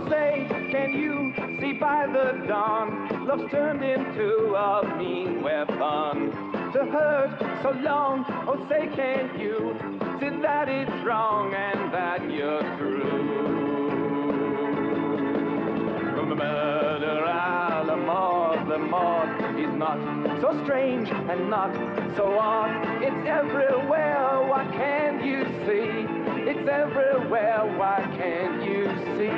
say, can you see by the dawn, love's turned into a mean weapon to hurt so long? Oh, say, can you see that it's wrong and that you're through? From the murderer, the mort is not so strange and not so odd. It's everywhere, why can't you see? It's everywhere, why can't you see?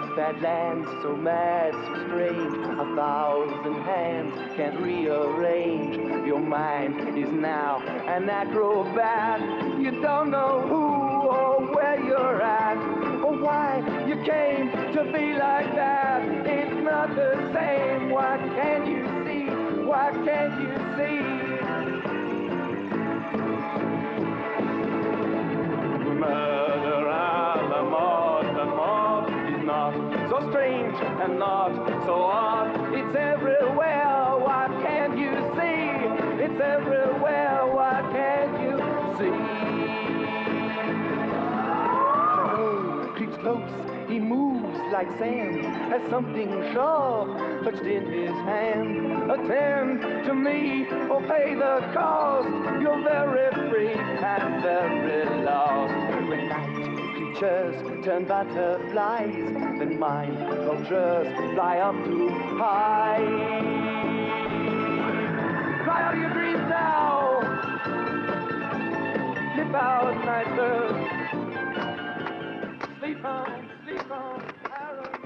It's that land so mad, so strange, 1,000 hands can't rearrange. Your mind is now an acrobat. You don't know who or where you're at, or why you came to be like that. It's not the same, why can't you see? Why can't you see? Murderer, the mort is not so strange and not so odd. It's everywhere, why can't you see? It's everywhere, why can't you see? Creeps close, he moves like sand, has something sharp touched in his hand. Attend to me or pay the cost. You're very free and very lost. When night creatures turn butterflies, then mind cultures fly up too high. Fly out of your dreams now. Slip out, night bird. Sleep on, Aaron.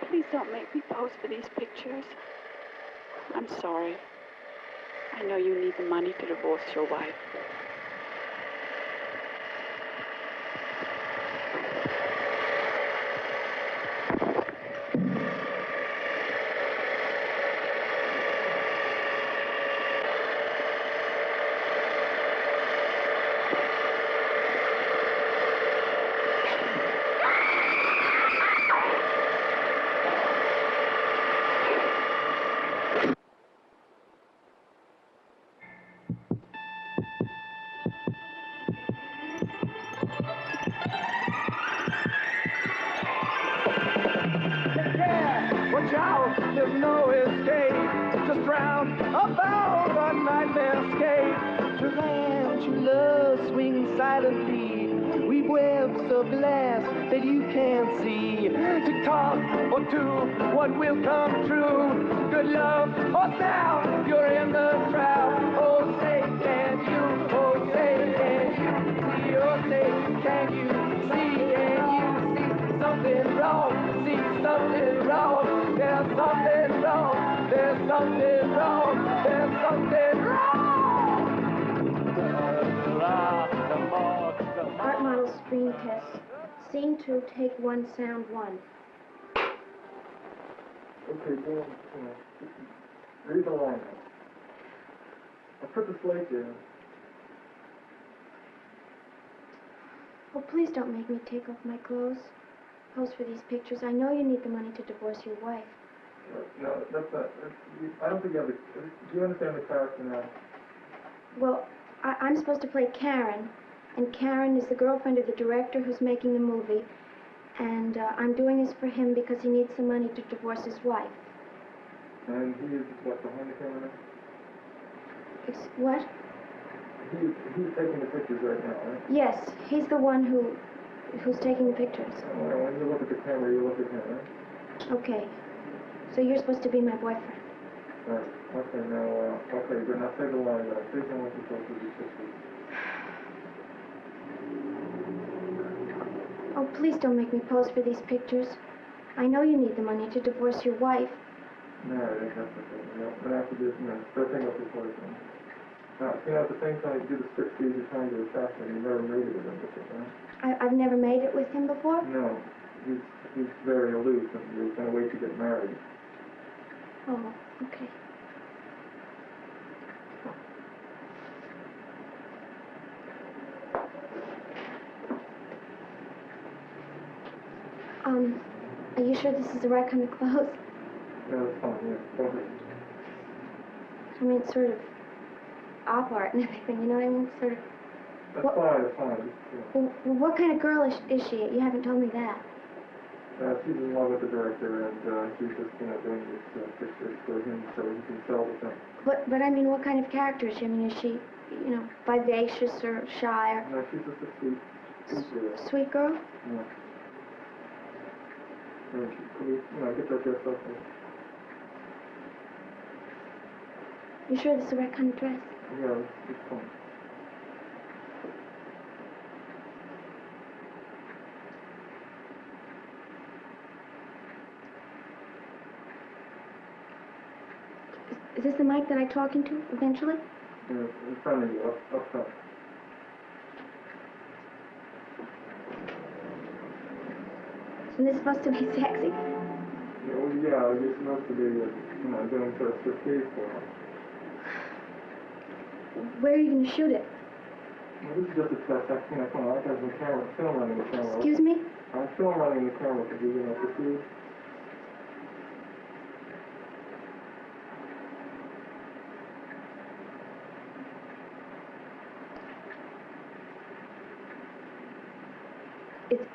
Please don't make me pose for these pictures. I'm sorry. I know you need the money to divorce your wife. Watch out, there's no escape. Just round about a nightmare escape. Tarantulas swing silently, weave webs of glass that you can't see. To talk or to what will come true. Good love or now you're in the trap. Oh, say can you? Oh, say can you see? Oh, say can you see? Can you see something wrong? See something wrong? There's something wrong. There's something wrong. There's something wrong. Art model screen test. Scene 2, take 1, sound 1. Okay, Dan, read the line. I put the slate down. Oh, please don't make me take off my clothes. Pose for these pictures. I know you need the money to divorce your wife. No, that's not. I don't think you have the. Do you understand the character now? Well, I'm supposed to play Karen, and Karen is the girlfriend of the director who's making the movie. And I'm doing this for him because he needs some money to divorce his wife. And he is what, behind the camera now? What? He's taking the pictures right now, right? Yes, he's the one who's taking the pictures. Well, when you look at the camera, you look at him, right? Okay. So you're supposed to be my boyfriend. Right. Okay, now, okay, but now say the line, but please don't let yourself do these pictures. Oh, please don't make me pose for these pictures. I know you need the money to divorce your wife. No, I think that's okay. But after this, start thinking up your boyfriend. Now, at the same time, you do the strict speed, you're trying to assassinate, you never made it with him before, right? I've never made it with him before? No. He's very aloof, and you're going to wait to get married. Oh, okay. Are you sure this is the right kind of clothes? Yeah, that's fine, yeah. Go ahead. I mean, it's sort of op art and everything, you know what I mean? Sort of... That's fine. Well, what kind of girl is she? You haven't told me that. She's in love with the director, and she's just, doing these pictures for him so he can sell them. But I mean, what kind of character is she? I mean, is she, vivacious or shy or... No, she's just a sweet girl. Sweet girl? Yeah. And get that dress up there. You sure this is the right kind of dress? Yeah, it's fine. Is this the mic that I talk into eventually? Yeah, in front of you, up front. And this is supposed to be sexy? Yeah, you're supposed to be, doing sort of striptease for him. Where are you going to shoot it? Well, this is just a test. Come on, I got some film running the camera. Excuse me? I'm film running the camera for you, to see. It's...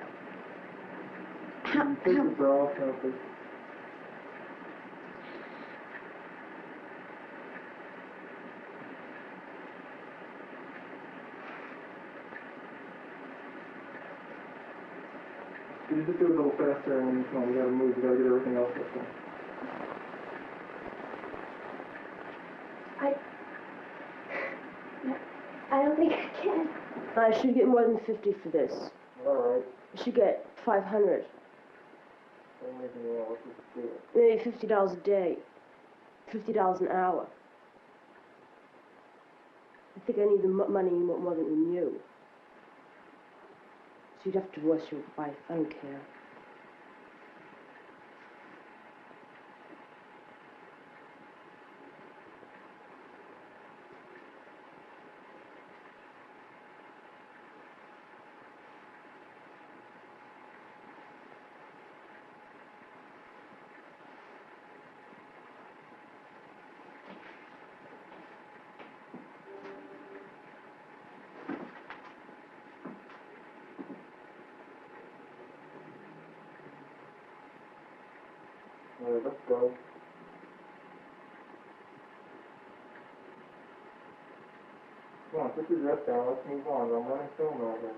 How... Take the bra off now, please. Could you just do it a little faster and we gotta move, we gotta get everything else up there. I don't think I can. I should get more than 50 for this. All right. I should get 500. Maybe $50 a day. $50 an hour. I think I need the money more than you. So you'd have to divorce your wife. I don't care. All right, let's go. Come on, put your dress down. Let's move on. I'm running film right here.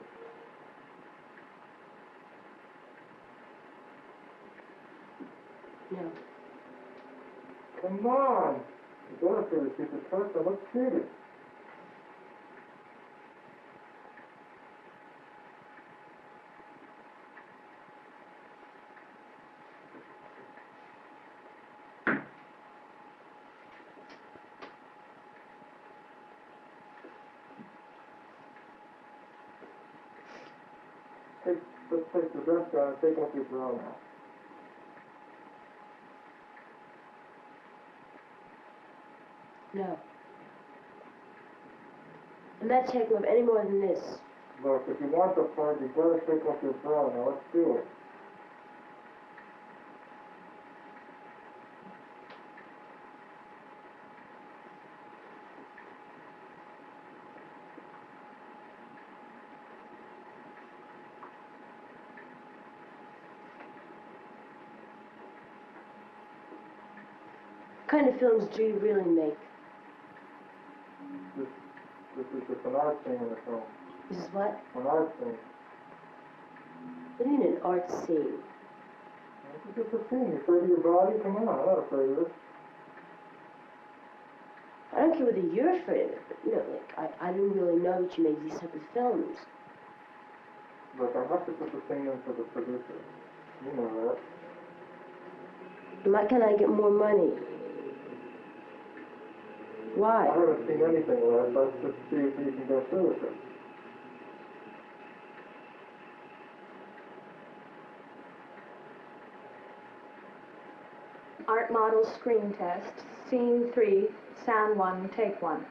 No. Come on! You gotta see the secret first, so let's shoot it. Let's take the dress down and take off your bra now. No. I'm not taking off any more than this. Look, if you want the part, you gotta take off your bra now. Let's do it. kind of films do you really make? This is just an art scene in the film. This is what? An art scene. What do you mean an art scene? This is just a scene. You afraid of your body? Come on, I'm not afraid of it. I don't care whether you're afraid of it, but, you know, like, I didn't really know that you made these type of films. Look, I have to put the thing in for the producer. You know that. Why can't I get more money? Why? I haven't seen anything yet. Let's just see if you can go through with it. Art model screen test. Scene 3, sound 1, take 1.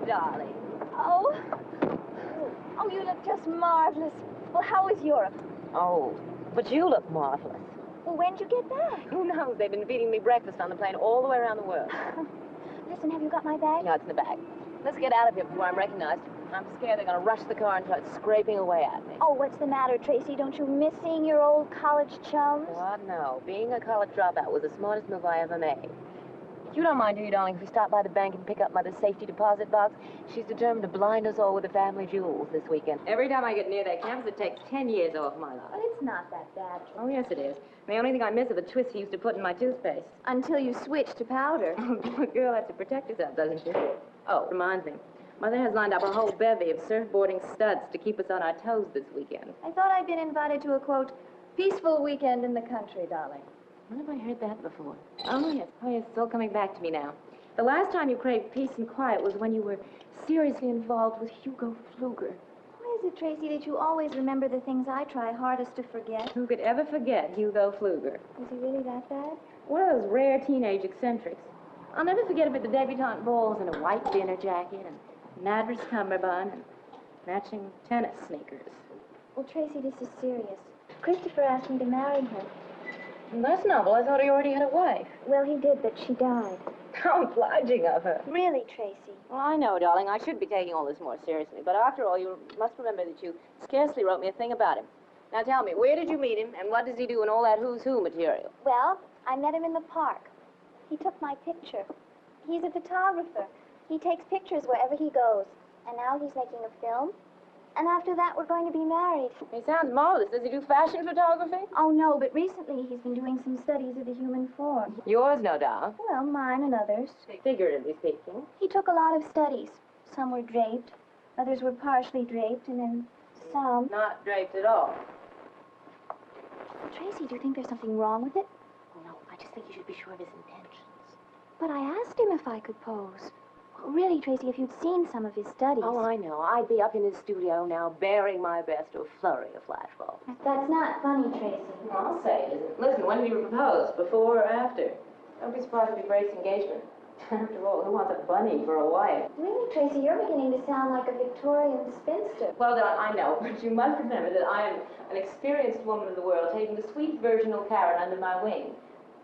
Darling. Oh, you look just marvelous. Well, how was Europe? Oh, but you look marvelous. Well, when'd you get back? Who knows? They've been feeding me breakfast on the plane all the way around the world. Listen, have you got my bag? Yeah, it's in the bag. Let's get out of here before I'm recognized. I'm scared they're going to rush the car and start scraping away at me. Oh, what's the matter, Tracy? Don't you miss seeing your old college chums? What? No. Being a college dropout was the smartest move I ever made. You don't mind, do you, darling, if we stop by the bank and pick up Mother's safety deposit box? She's determined to blind us all with the family jewels this weekend. Every time I get near that campus, it takes 10 years off my life. Well, it's not that bad. Oh, yes, it is. The only thing I miss are the twists he used to put in my toothpaste. Until you switch to powder. A girl has to protect herself, doesn't she? Oh, reminds me. Mother has lined up a whole bevy of surfboarding studs to keep us on our toes this weekend. I thought I'd been invited to a, quote, peaceful weekend in the country, darling. When have I heard that before? Oh, yes, it's all coming back to me now. The last time you craved peace and quiet was when you were seriously involved with Hugo Pfluger. Why is it, Tracy, that you always remember the things I try hardest to forget? Who could ever forget Hugo Pfluger? Is he really that bad? One of those rare teenage eccentrics. I'll never forget him at the debutante balls in a white dinner jacket and an Madras cummerbund and matching tennis sneakers. Well, Tracy, this is serious. Christopher asked me to marry him. That's novel. I thought he already had a wife. Well, he did, but she died. How obliging of her. Really, Tracy? Well, I know, darling. I should be taking all this more seriously. But after all, you must remember that you scarcely wrote me a thing about him. Now tell me, where did you meet him, and what does he do in all that who's who material? Well, I met him in the park. He took my picture. He's a photographer. He takes pictures wherever he goes. And now he's making a film. And after that, we're going to be married. He sounds marvelous. Does he do fashion photography? Oh, no, but recently he's been doing some studies of the human form. Yours, no doubt. Well, mine and others. Figuratively speaking. He took a lot of studies. Some were draped, others were partially draped, and then some... Not draped at all. Tracy, do you think there's something wrong with it? No, I just think you should be sure of his intentions. But I asked him if I could pose. Really, Tracy, if you'd seen some of his studies... Oh, I know. I'd be up in his studio now, bearing my best to a flurry of flashbulbs. That's not funny, Tracy. I'll say it isn't. Listen, when did you propose? Before or after? Don't be surprised if he breaks engagement. After all, who wants a bunny for a wife? Really, Tracy, you're beginning to sound like a Victorian spinster. Well, then, I know, but you must remember that I am an experienced woman of the world, taking the sweet virginal Karen under my wing.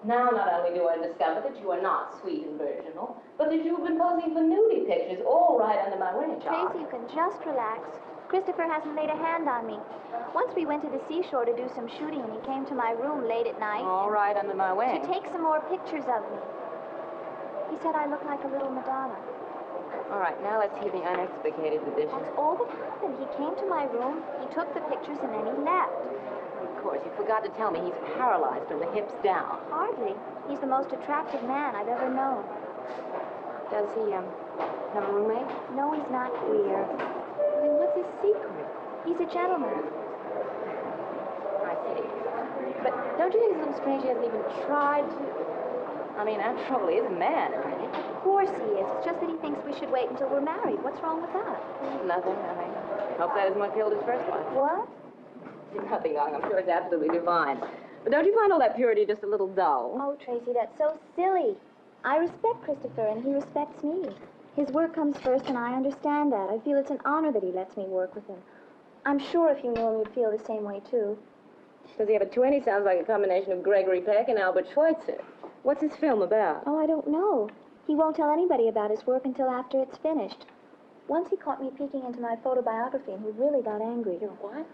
Now, not only do I discover that you are not sweet and virginal, but that you've been posing for nudie pictures all right under my wing, child. Tracy, you can just relax. Christopher hasn't laid a hand on me. Once we went to the seashore to do some shooting, and he came to my room late at night. All right under my wing. To take some more pictures of me. He said I look like a little Madonna. All right, now let's hear the unexplicated edition. That's all that happened. He came to my room, he took the pictures, and then he left. Of course, you forgot to tell me he's paralyzed from the hips down. Hardly. He's the most attractive man I've ever known. Does he, have a roommate? No, he's not queer. Then what's his secret? He's a gentleman. I see. But don't you think it's a little strange he hasn't even tried to? I mean, after all, he is a man, isn't he? Of course he is. It's just that he thinks we should wait until we're married. What's wrong with that? Nothing. Hope that isn't what killed his first wife. What? Nothing, darling. I'm sure it's absolutely divine. But don't you find all that purity just a little dull? Oh, Tracy, that's so silly. I respect Christopher, and he respects me. His work comes first, and I understand that. I feel it's an honor that he lets me work with him. I'm sure if you knew him, you'd feel the same way, too. Does he have a twin? He sounds like a combination of Gregory Peck and Albert Schweitzer. What's his film about? Oh, I don't know. He won't tell anybody about his work until after it's finished. Once he caught me peeking into my photobiography, and he really got angry. Your what?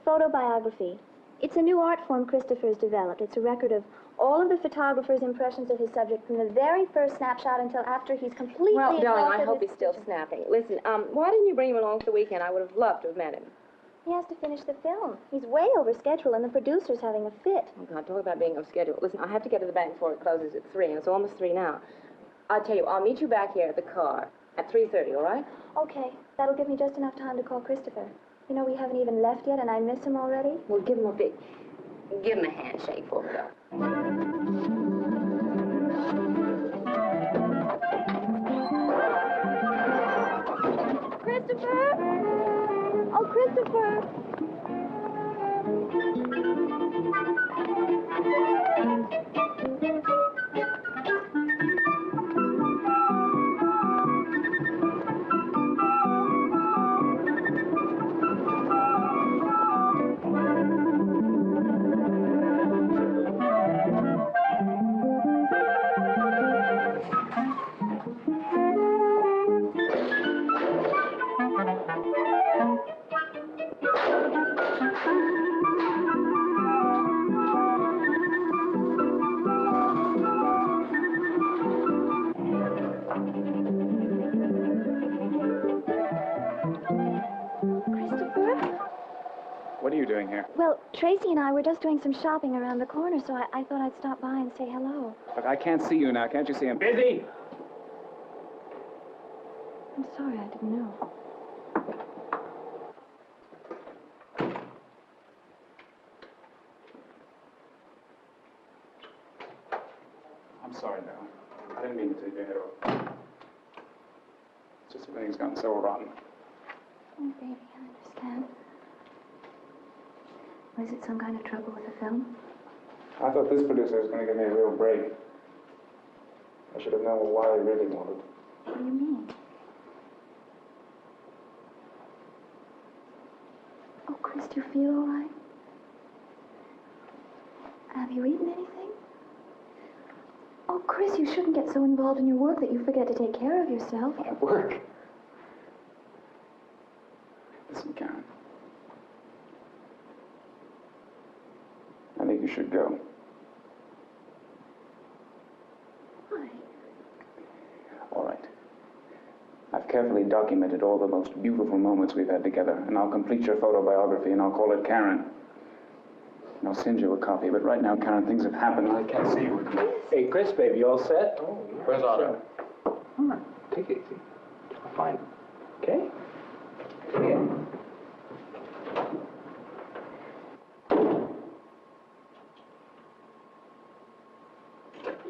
Photobiography. It's a new art form Christopher's developed. It's a record of all of the photographer's impressions of his subject from the very first snapshot until after he's completely Well, darling, I exhausted hope his he's still picture. snapping. Listen, why didn't you bring him along for the weekend? I would have loved to have met him. He has to finish the film. He's way over schedule, and the producer's having a fit. Oh, God, talk about being off schedule. Listen, I have to get to the bank before it closes at 3, and it's almost 3 now. I'll tell you, I'll meet you back here at the car at 3:30, all right? Okay, that'll give me just enough time to call Christopher. You know, we haven't even left yet, and I miss him already. Well, give him a handshake before we go. Christopher! Oh, Christopher! What are you doing here? Well, Tracy and I were just doing some shopping around the corner, so I thought I'd stop by and say hello. Look, I can't see you now. Can't you see I'm busy? I'm sorry, I didn't know. I'm sorry, Dal. I didn't mean to take your head off. It's just everything's gone so rotten. Oh, baby, I understand. Was it some kind of trouble with the film? I thought this producer was going to give me a real break. I should have known what I really wanted. What do you mean? Oh, Chris, do you feel all right? Have you eaten anything? Oh, Chris, you shouldn't get so involved in your work that you forget to take care of yourself. My work? Listen, Karen. I think you should go. Why? All right. I've carefully documented all the most beautiful moments we've had together, and I'll complete your photobiography, and I'll call it Karen. And I'll send you a copy, but right now, Karen, things have happened, and I can't see you with me. Hey, Chris, baby, you all set? Oh, yeah. Where's Otto? All right, take it easy. I'll find him. Okay. Yeah.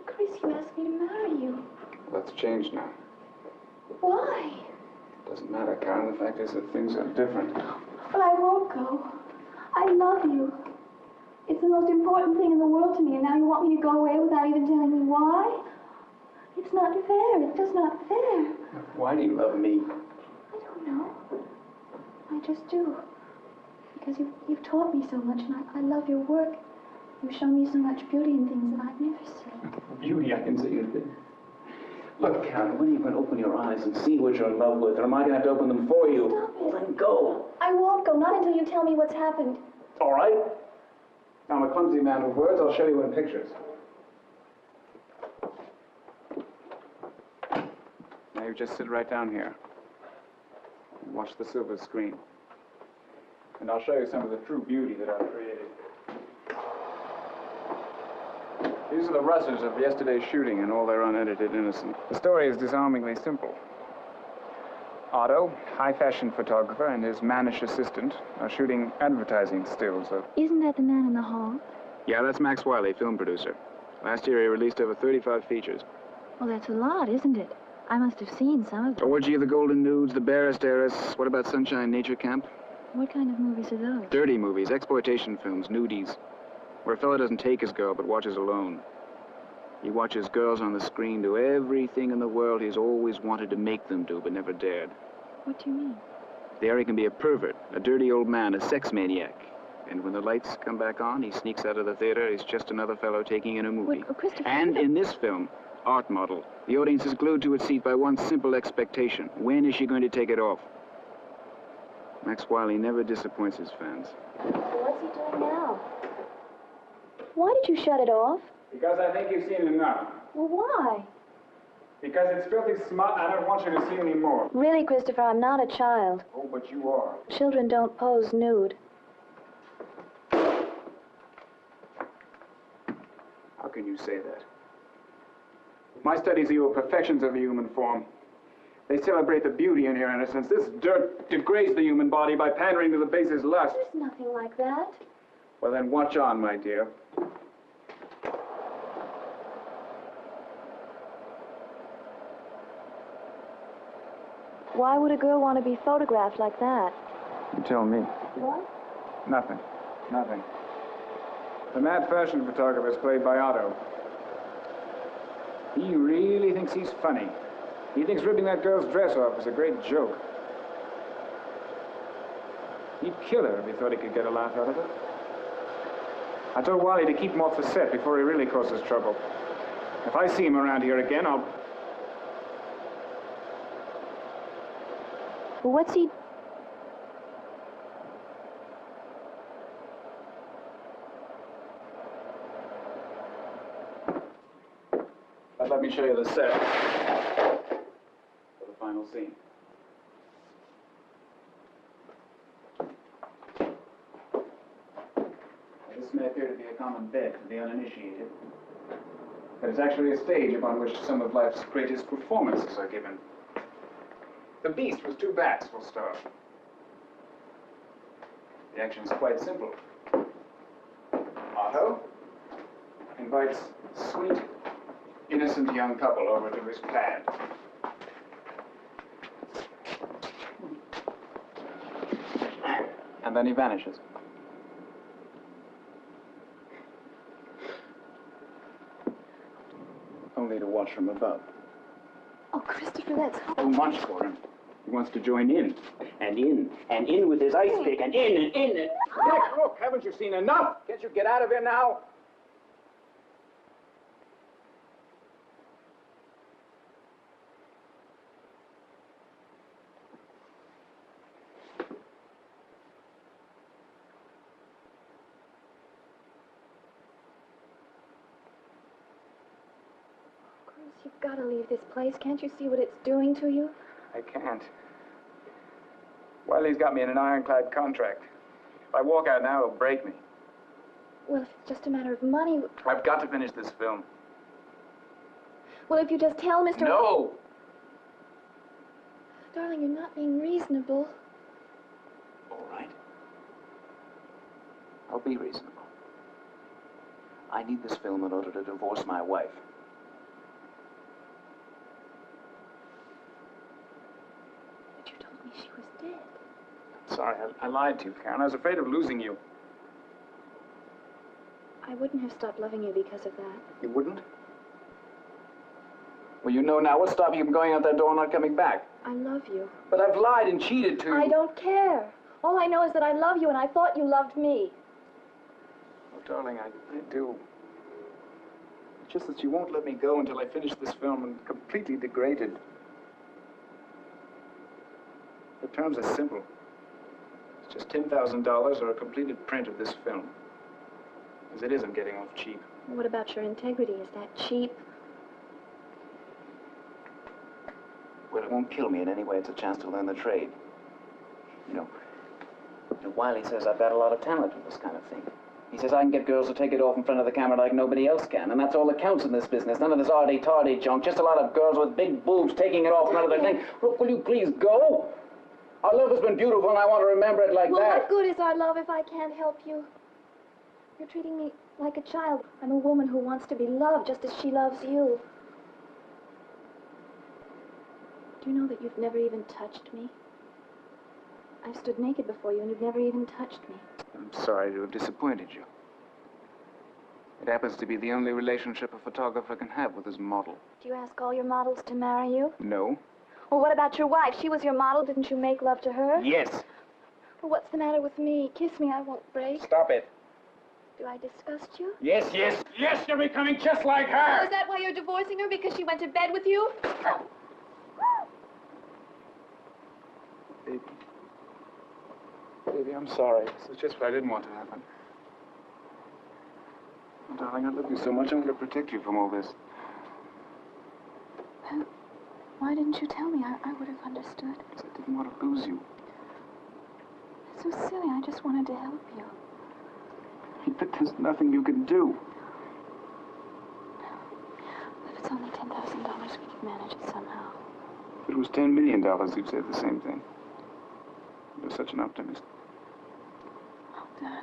Chris, you asked me to marry you. That's changed now. Why? Doesn't matter, Karen. The fact is that things are different. But I won't go. I love you. It's the most important thing in the world to me, and now you want me to go away without even telling me why? It's not fair. It's just not fair. Why do you love me? I don't know. I just do. Because you've taught me so much, and I love your work. You've shown me so much beauty in things that I've never seen. Beauty, I can see anything. Look, Karen, when are you going to open your eyes and see what you're in love with, or am I going to have to open them for you? Stop it. Then go. I won't go, not until you tell me what's happened. All right. Now, I'm a clumsy man with words. I'll show you in pictures. Now, you just sit right down here and watch the silver screen. And I'll show you some of the true beauty that I've created. These are the rushes of yesterday's shooting in all their unedited innocence. The story is disarmingly simple. Otto, high-fashion photographer, and his mannish assistant are shooting advertising stills of... Isn't that the man in the hall? Yeah, that's Max Wiley, film producer. Last year he released over 35 features. Well, that's a lot, isn't it? I must have seen some of them. Orgy of the Golden Nudes, The Barest Heiress. What about Sunshine Nature Camp? What kind of movies are those? Dirty movies, exploitation films, nudies. Where a fella doesn't take his girl, but watches alone. He watches girls on the screen do everything in the world he's always wanted to make them do, but never dared. What do you mean? There he can be a pervert, a dirty old man, a sex maniac. And when the lights come back on, he sneaks out of the theater. He's just another fellow taking in a movie. Well, Christopher... And in this film, art model, the audience is glued to its seat by one simple expectation. When is she going to take it off? Max Wiley never disappoints his fans. What's he doing now? Why did you shut it off? Because I think you've seen enough. Well, why? Because it's filthy smut, I don't want you to see any more. Really, Christopher, I'm not a child. Oh, but you are. Children don't pose nude. How can you say that? My studies of you are perfections of the human form. They celebrate the beauty in your innocence. This dirt degrades the human body by pandering to the basest lust. There's nothing like that. Well, then watch on, my dear. Why would a girl want to be photographed like that? You tell me. What? Nothing. Nothing. The mad fashion photographer is played by Otto. He really thinks he's funny. He thinks ripping that girl's dress off is a great joke. He'd kill her if he thought he could get a laugh out of her. I told Wally to keep him off the set before he really causes trouble. If I see him around here again, I'll... Well, what's he... Let me show you the set for the final scene. This may appear to be a common bed for the uninitiated, but it's actually a stage upon which some of life's greatest performances are given. The Beast was two bats will start. The action's quite simple. Otto invites sweet, innocent young couple over to his pad. And then he vanishes. Only to watch from above. Oh, Christopher, that's... Too much for him. He wants to join in. And in. And in with his ice pick. And in and in. And... Nick, look, haven't you seen enough? Can't you get out of here now? You've got to leave this place. Can't you see what it's doing to you? I can't. Wiley's got me in an ironclad contract. If I walk out now, he'll break me. Well, if it's just a matter of money... I've got to finish this film. Well, if you just tell Mr... No! Darling, you're not being reasonable. All right. I'll be reasonable. I need this film in order to divorce my wife. But you told me she was dead. Sorry, I lied to you, Karen. I was afraid of losing you. I wouldn't have stopped loving you because of that. You wouldn't? Well, you know now. What's stopping you from going out that door and not coming back? I love you. But I've lied and cheated to you. I don't care. All I know is that I love you, and I thought you loved me. Oh, darling, I do. It's just that you won't let me go until I finish this film and completely degraded. The terms are simple. It's just $10,000 or a completed print of this film. As it isn't getting off cheap. What about your integrity? Is that cheap? Well, it won't kill me in any way. It's a chance to learn the trade. You know, Wiley says I've got a lot of talent for this kind of thing. He says I can get girls to take it off in front of the camera like nobody else can, and that's all that counts in this business. None of this arty-tarty junk, just a lot of girls with big boobs taking it off in front of their thing. Look, will you please go? Our love has been beautiful, and I want to remember it like Well, that. what good is our love if I can't help you? You're treating me Like a child, I'm a woman who wants to be loved just as she loves you. Do you know that you've never even touched me? I've stood naked before you and you've never even touched me. I'm sorry to have disappointed you. It happens to be the only relationship a photographer can have with his model. Do you ask all your models to marry you? No. Well, what about your wife? She was your model. Didn't you make love to her? Yes. Well, what's the matter with me? Kiss me, I won't break. Stop it. Do I disgust you? Yes, yes, yes, you're becoming just like Oh, her. is that why you're divorcing her? Because she went to bed with you? Baby. Baby, I'm sorry. This is just what I didn't want to happen. Oh, darling, I love you so much. I'm going to protect you from all this. Why didn't you tell me? I would have understood. Because I didn't want to lose you. It's so silly. I just wanted to help you. But there's nothing you can do. If it's only $10,000, we could manage it somehow. If it was $10 million, you'd say the same thing. You're such an optimist. Oh, darling.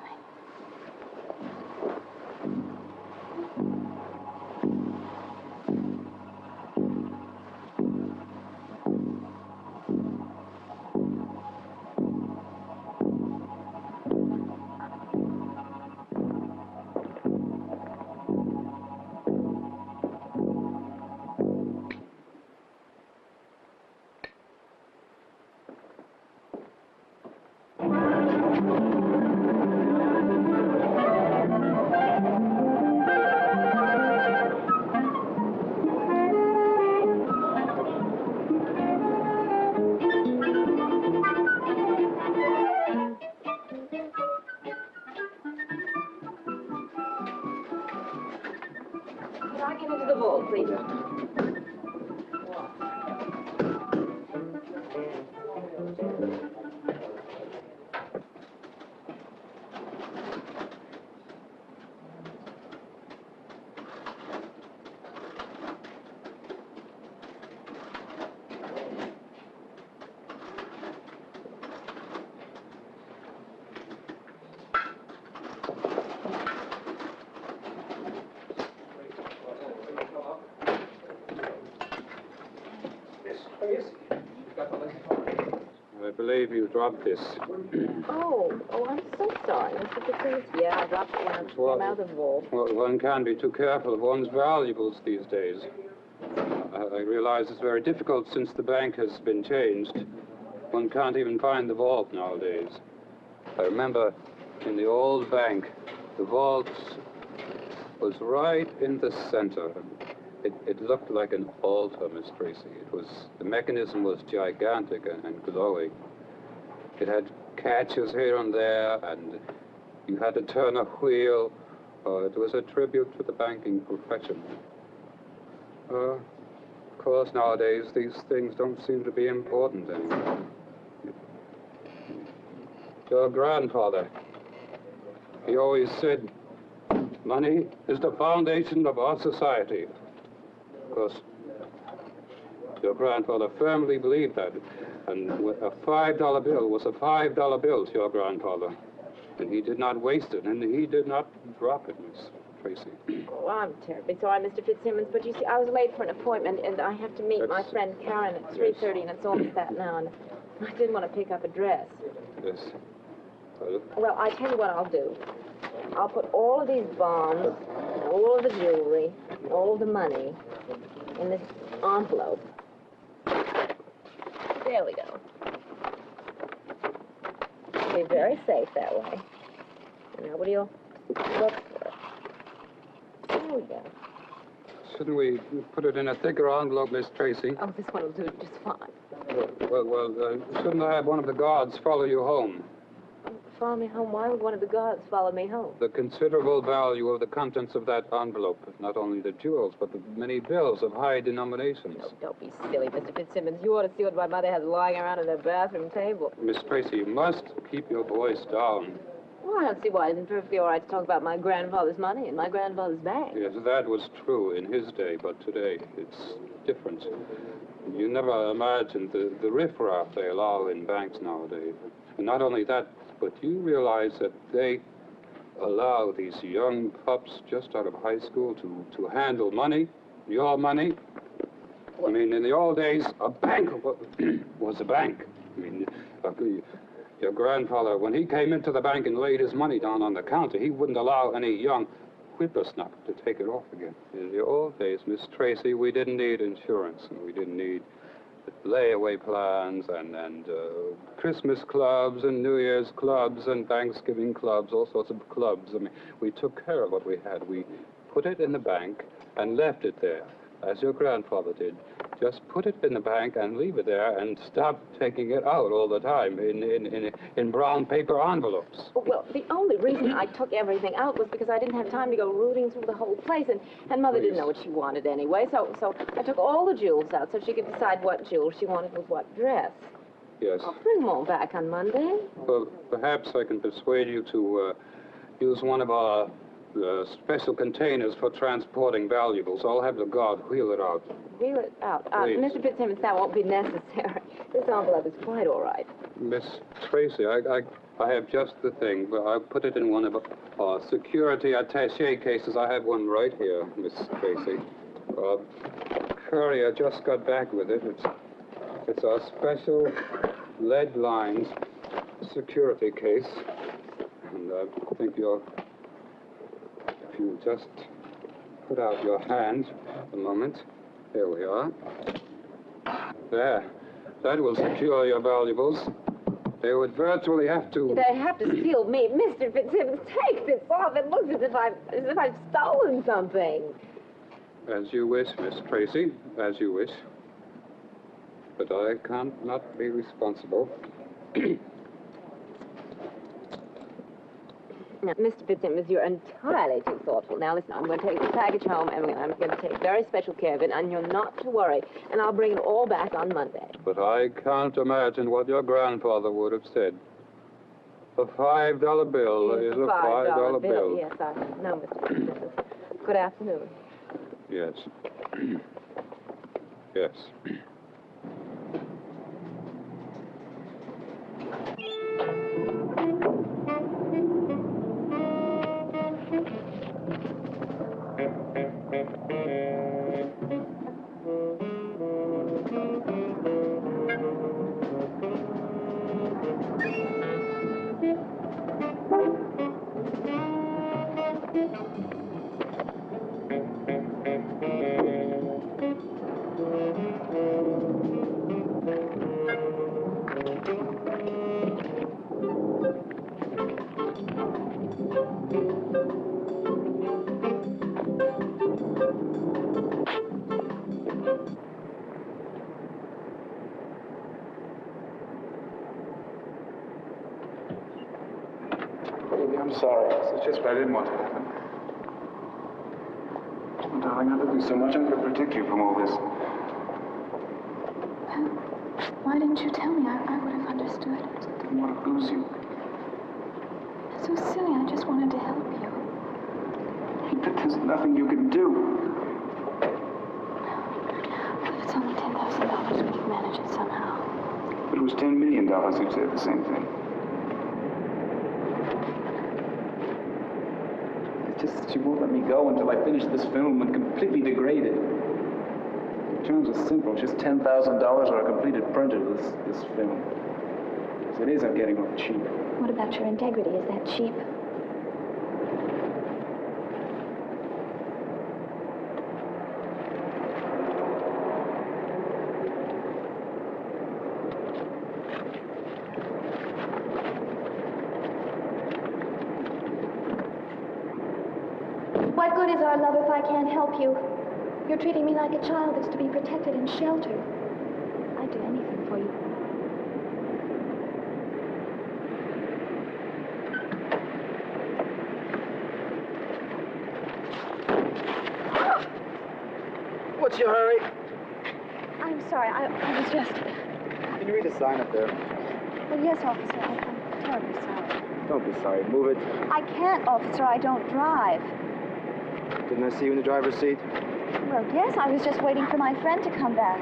Can I get into the vault, please? I believe you dropped this. Oh, I'm so sorry, Mr. Fitzsimmons. Yeah, I dropped it when I came out of the vault. Well, one can't be too careful of one's valuables these days. I realize it's very difficult since the bank has been changed. One can't even find the vault nowadays. I remember in the old bank, the vault was right in the center. It looked like an altar, Miss Tracy. The mechanism was gigantic and glowing. It had catches here and there, and you had to turn a wheel. It was a tribute to the banking profession. Of course, nowadays, these things don't seem to be important anymore. Your grandfather, he always said, money is the foundation of our society. Of course, your grandfather firmly believed that. And a $5 bill was a $5 bill to your grandfather. And he did not waste it, and he did not drop it, Miss Tracy. Oh, I'm terribly sorry, Mr. Fitzsimmons, but you see, I was late for an appointment, and I have to meet my friend Karen at 3:30, and it's almost that now, and I didn't want to pick up a dress. Yes. Well, I tell you what I'll do. I'll put all of these bonds, and all of the jewelry, and all of the money in this envelope. There we go. It'll be very safe that way. And nobody will look for it. There we go. Shouldn't we put it in a thicker envelope, Miss Tracy? Oh, this one will do just fine. Well, shouldn't I have one of the guards follow you home? Follow me home? Why would one of the guards follow me home? The considerable value of the contents of that envelope, not only the jewels, but the many bills of high denominations. Oh, don't be silly, Mr. Fitzsimmons. You ought to see what my mother has lying around on her bathroom table. Miss Tracy, you must keep your voice down. Well, I don't see why it isn't perfectly all right to talk about my grandfather's money in my grandfather's bank. Yes, that was true in his day, but today it's different. You never imagined the riffraff they allow in banks nowadays. And not only that, but you realize that they allow these young pups just out of high school to handle money, your money? I mean, in the old days, a bank was a bank. I mean, your grandfather, when he came into the bank and laid his money down on the counter, he wouldn't allow any young whippersnapper to take it off again. In the old days, Miss Tracy, we didn't need insurance, and we didn't need layaway plans and Christmas clubs and New Year's clubs and Thanksgiving clubs, all sorts of clubs. I mean, we took care of what we had. We put it in the bank and left it there, as your grandfather did. Just put it in the bank and leave it there and stop taking it out all the time in brown paper envelopes. Well, the only reason I took everything out was because I didn't have time to go rooting through the whole place, and Mother didn't know what she wanted anyway, so I took all the jewels out so she could decide what jewels she wanted with what dress. Yes. I'll bring them all back on Monday. Well, perhaps I can persuade you to use one of our special containers for transporting valuables. I'll have the guard wheel it out. Wheel it out. Please. Mr. Fitzsimmons, that won't be necessary. This envelope is quite all right. Miss Tracy, I have just the thing, but I'll put it in one of our security attaché cases. I have one right here, Miss Tracy. Courier just got back with it. It's our special lead lines security case. And I think if you just put out your hand a moment. There we are. There. That will secure your valuables. They would virtually have to... They have to steal me. Mr. Fitzsimmons, take this off. It looks as if I've stolen something. As you wish, Miss Tracy. As you wish. But I can't not be responsible. Now, Mr. Fitzsimmons, you're entirely too thoughtful. Now, listen, I'm going to take this package home, and I'm going to take very special care of it, and you're not to worry. And I'll bring it all back on Monday. But I can't imagine what your grandfather would have said. A $5 bill is a $5 bill. Yes, I know, Mr. Fitzsimmons. Good afternoon. Yes. Yes. I'm sorry. It's just what I didn't want to happen. Oh, darling, I love you so much. I'm going to protect you from all this. Why didn't you tell me? I would have understood. I didn't want to lose you. It's so silly. I just wanted to help you. But there's nothing you can do. If it's only $10,000, we can manage it somehow. If it was $10 million, you'd say the same thing. It's just that she won't let me go until I finish this film and completely degrade it. The terms are simple, just $10,000 or a completed print of this film. As it is, I'm getting off cheap. What about your integrity? Is that cheap? What good is our love if I can't help you? You're treating me like a child that's to be protected and sheltered. I'd do anything for you. What's your hurry? I'm sorry, I was just... Can you read the sign up there? Oh, yes, officer, I'm terribly sorry. Don't be sorry. Move it. I can't, officer, I don't drive. Didn't I see you in the driver's seat? Well, yes, I was just waiting for my friend to come back.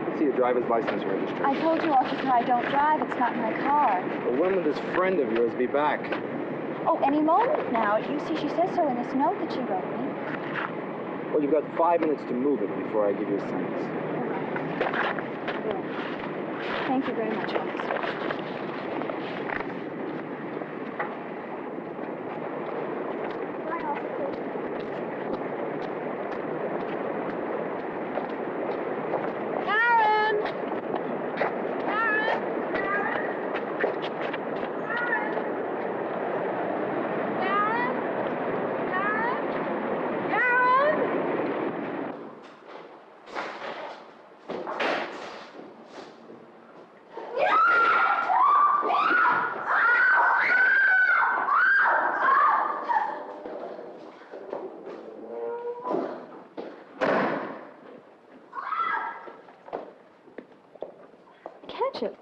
Let's see your driver's license registration. I told you, officer, I don't drive. It's not my car. Well, when will this friend of yours be back? Oh, any moment now. You see, she says so in this note that she wrote me. Well, you've got 5 minutes to move it before I give you a sentence. Good. Thank you very much, officer. Catch it.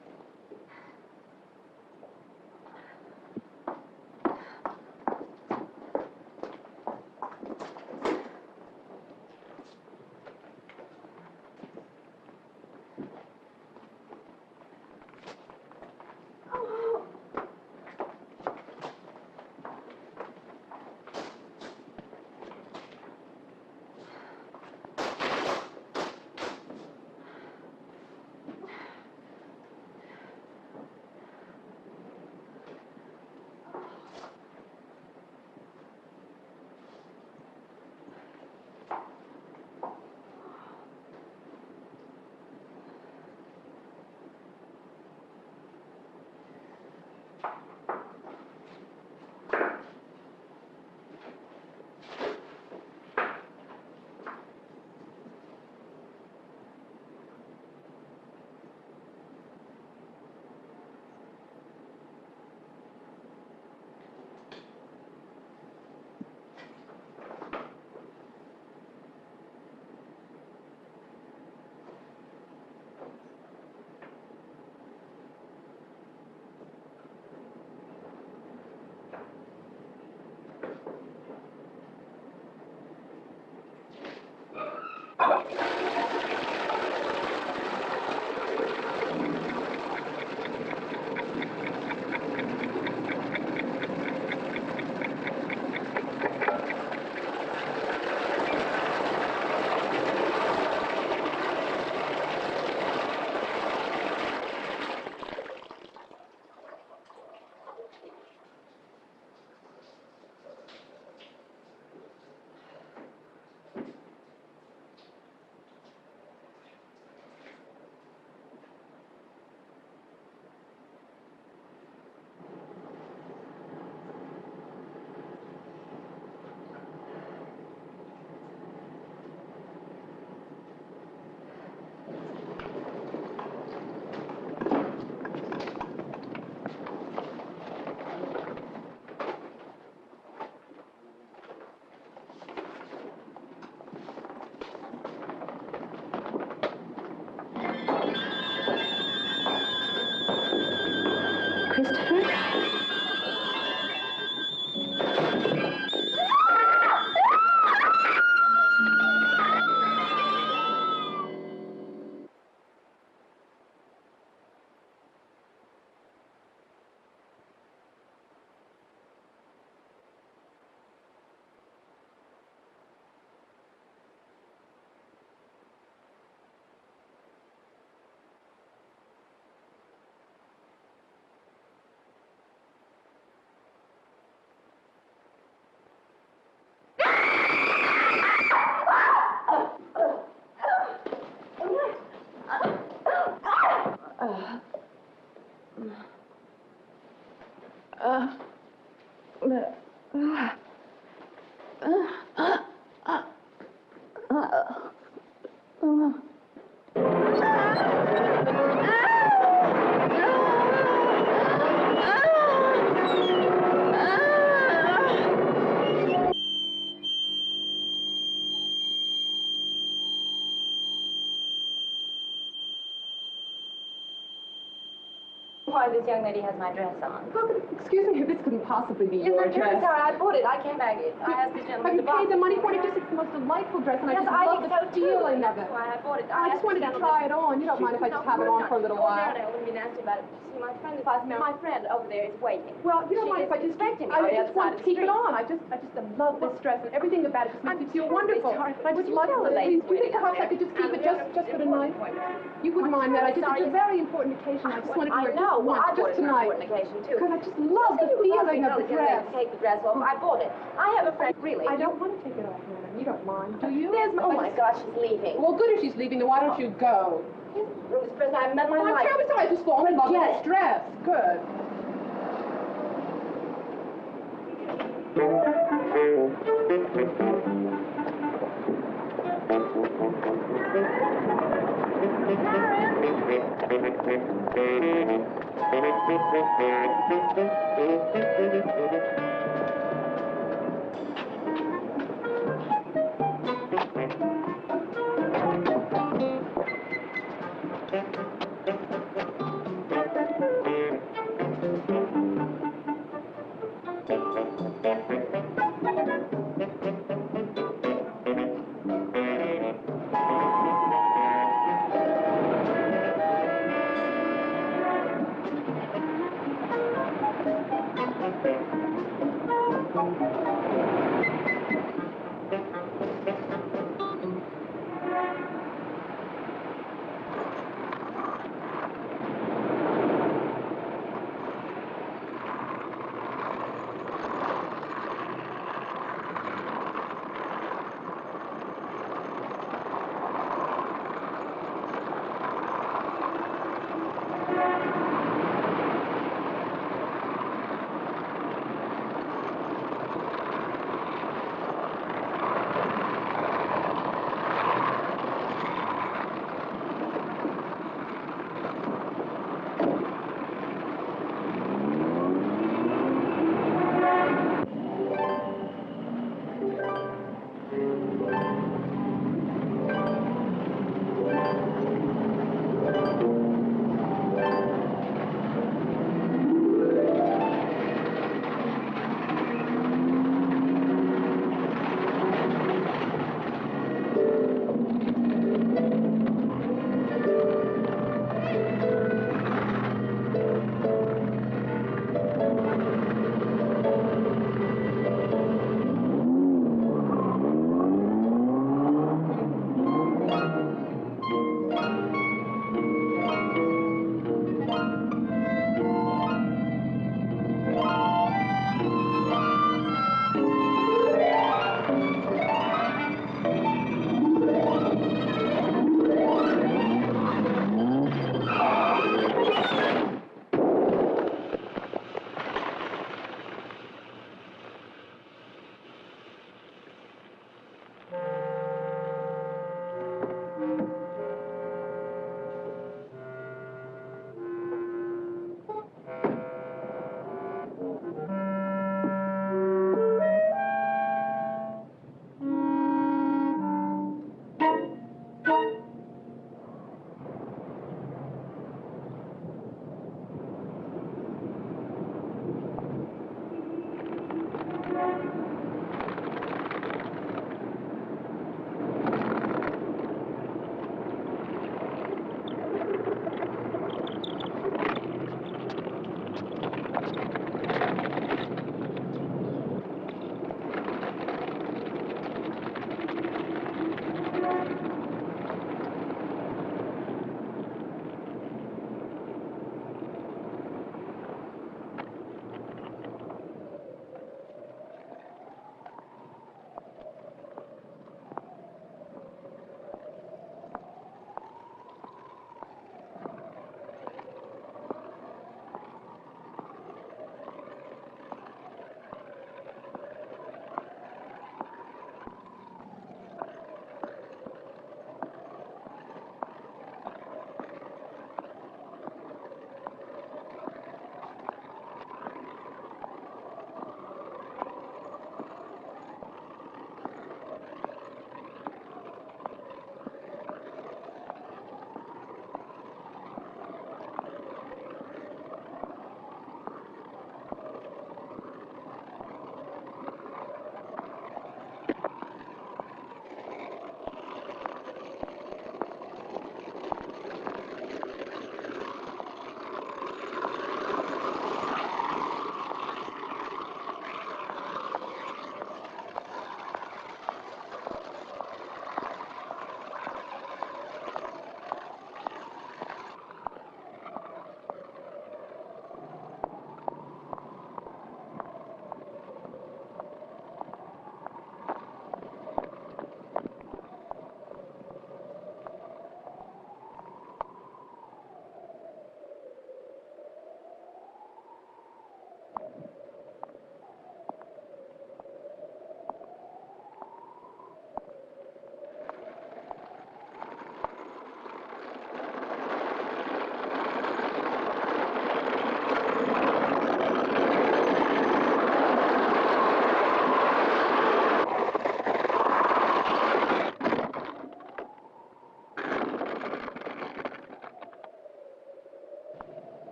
Why this young lady has my dress on. How could, excuse me, this couldn't possibly be your Yes, dress. I'm sorry, I bought it. I came back. I asked this gentleman Have you to buy paid the money for it? It's the most delightful dress, and Yes, I just love think so the too. feeling of That's it. why I bought it. I just wanted to try it on. You don't mind if I just have it on for a little while? No, I wouldn't be nasty about it. See, my friend over there is waiting. Well, you don't mind if I just expecting me I on the just other want side to of the keep it street. on. I just love this dress, and everything about it just makes me feel wonderful. Sorry, I just love tell the it. lady Do you think perhaps I could just keep it just for tonight? You wouldn't mind that? It's a very important occasion. I just wanted to wear it just once, just tonight. Because I just love the feeling of the dress. Take the dress off. I bought it. I have a friend, really. I don't want to take it off, madam. You don't mind, do you? Oh my gosh, she's leaving. Well, good if she's leaving, then why don't you go? It was the first time I met my I'm life. sure I just fall in love with this dress. Good.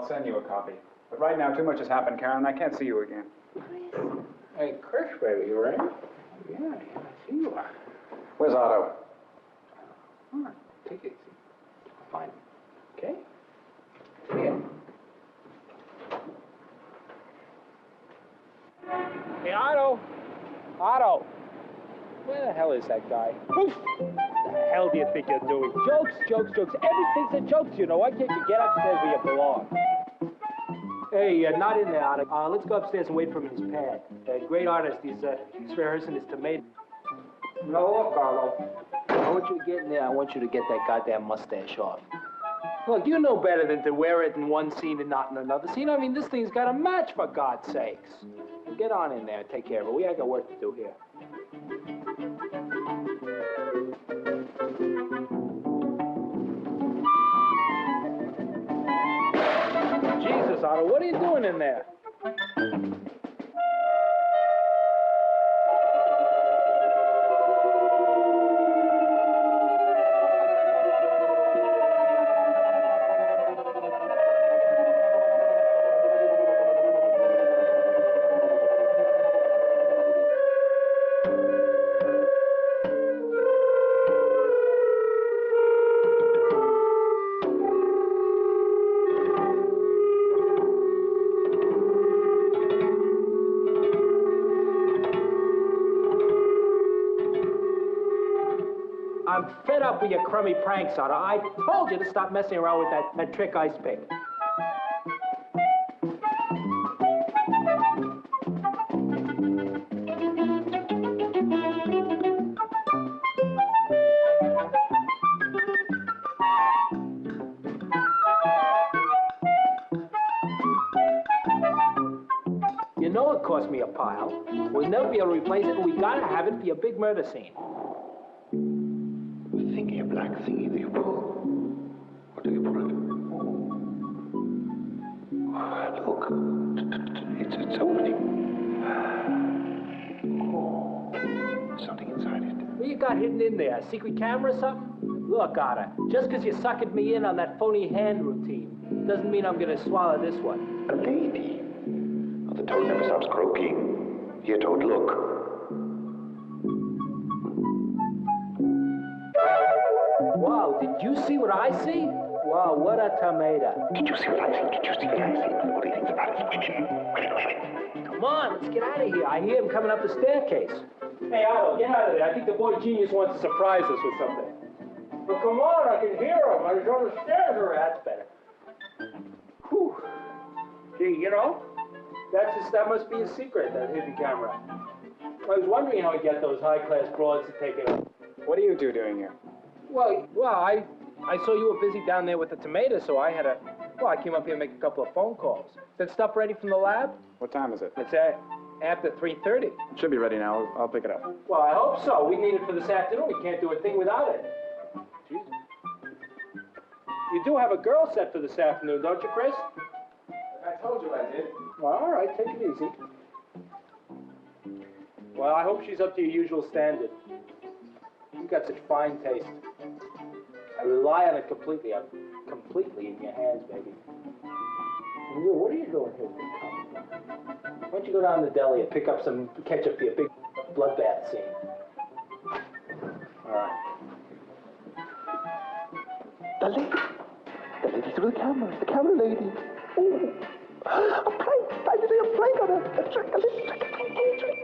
send you a copy. But right now, too much has happened, Karen, and I can't see you again. Hey, Chris, baby, you ready? Yeah, I see you are. Where's Otto? All right, take it easy. I'll find him. Okay? Here. Hey, Otto! Otto! Where the hell is that guy? What the hell do you think you're doing? Jokes, jokes, jokes. Everything's a joke, you know. Why can't you get upstairs where you belong? Hey, not in there, Otto. Let's go upstairs and wait for him in his pad. Great artist. He's rehearsing his tomato. No, look, Otto. I want you to get in there. I want you to get that goddamn mustache off. Look, you know better than to wear it in one scene and not in another scene. I mean, this thing's got a match, for God's sakes. Get on in there and take care of it. We ain't got work to do here. Jesus, Otto, what are you doing in there? I'm fed up with your crummy pranks, Otto. I told you to stop messing around with that trick ice pick. You know it cost me a pile. We'll never be able to replace it, and we gotta have it for your big murder scene. Thingy, a black thingy that you pull. Or do you pull it? Look, it's opening. Oh, something inside it. What you got hidden in there? A secret camera or something? Look, Otter, just because you suckered me in on that phony hand routine doesn't mean I'm gonna swallow this one. A lady. Oh, the toad never stops croaking. Here, Toad, look. Wow, did you see what I see? Wow, what a tomato. Did you see what I see? Did you see what I see? What do you think about it? Women. Come on, let's get out of here. I hear him coming up the staircase. Hey, Otto, get out of there. I think the boy genius wants to surprise us with something. But come on, I can hear him. I was on the stairs. All right, that's better. Whew. Gee, you know, that must be a secret, that hidden camera. I was wondering how he get those high-class broads to take it. What are you two doing here? Well, I saw you were busy down there with the tomatoes, so I came up here to make a couple of phone calls. Is that stuff ready from the lab? What time is it? It's after 3:30. It should be ready now. I'll pick it up. Well, I hope so. We need it for this afternoon. We can't do a thing without it. Jesus. You do have a girl set for this afternoon, don't you, Chris? I told you I did. Well, all right, take it easy. Well, I hope she's up to your usual standard. You've got such fine taste. I rely on it completely. I'm completely in your hands, baby. And you, what are you doing here? Why don't you go down to the deli and pick up some ketchup for your big bloodbath scene? All right. The lady through the camera lady. Oh, a prank. I did a prank on her. A trick, a little trick.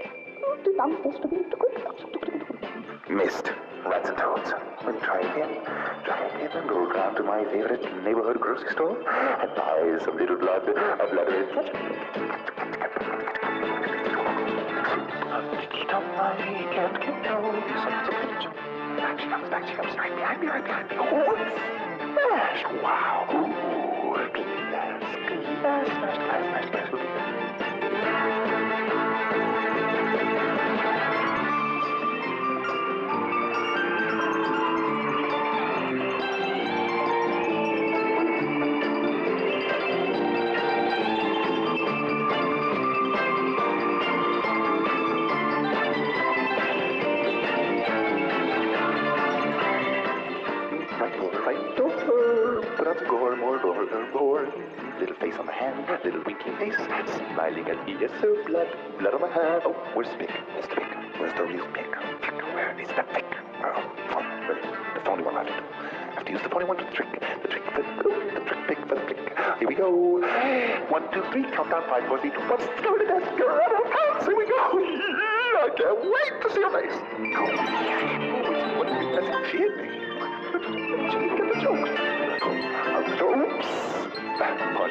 I'm supposed to be missed. Rats and toads. We'll try again and go down to my favorite neighborhood grocery store and buy some little blood of blood ketchup. I can't get down. Back she comes right behind me. Oh, smash! Wow. Ooh, smash. More. Little face on on my hand, little winky face, smiling at me. Yes, sir, blood on my hand. Oh, where's the pick? Where's the pick? Where's the real pick? Where is the pick? Oh, wait, the phony one I have to do. I have to use the phony one for the trick. The trick pick for the pick. Here we go. 1, 2, 3, countdown, 5, 4, 3, 2, 1. Go to the desk, go out of house. Here we go. I can't wait to see your face. What do you think? That's she hit me. She didn't get the joke. Oops. Pardon me. What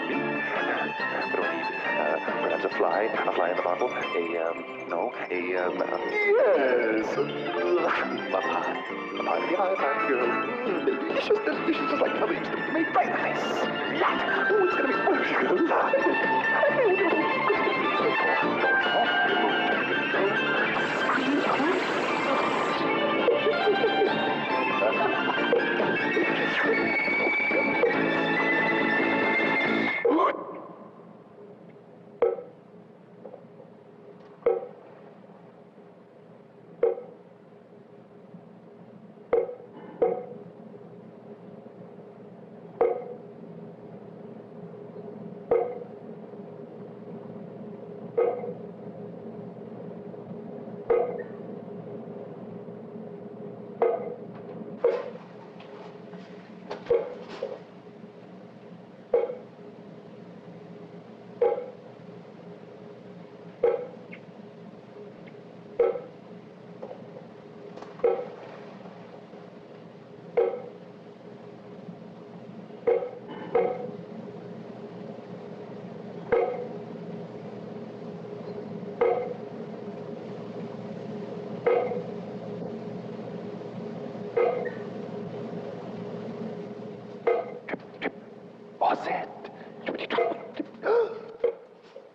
do I need? Perhaps a fly in the bottle. Yes. A pie in the eye, girl. Delicious, just like mother used to make right in the face. Lot. Oh, it's gonna be a lot.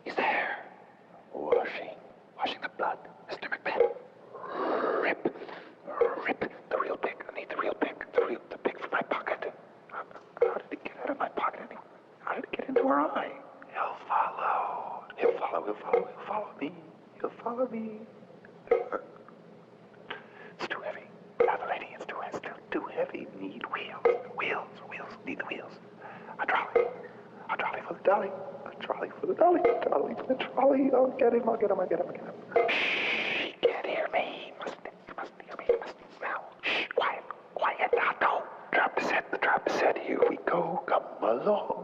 He's there. Washing the blood. Mr. Macbeth. Rip. The real pick. I need the real pick. The pick from my pocket. How did it get out of my pocket? How did it get into her eye? He'll follow me. He'll follow me. It's too heavy. Now the lady, it's too heavy. Need wheels. Need the wheels. A trolley for the dolly. I'll get him. Shh, he can't hear me. He must hear me. Now, shh, quiet, Otto. The trap is set. Here we go. Come along.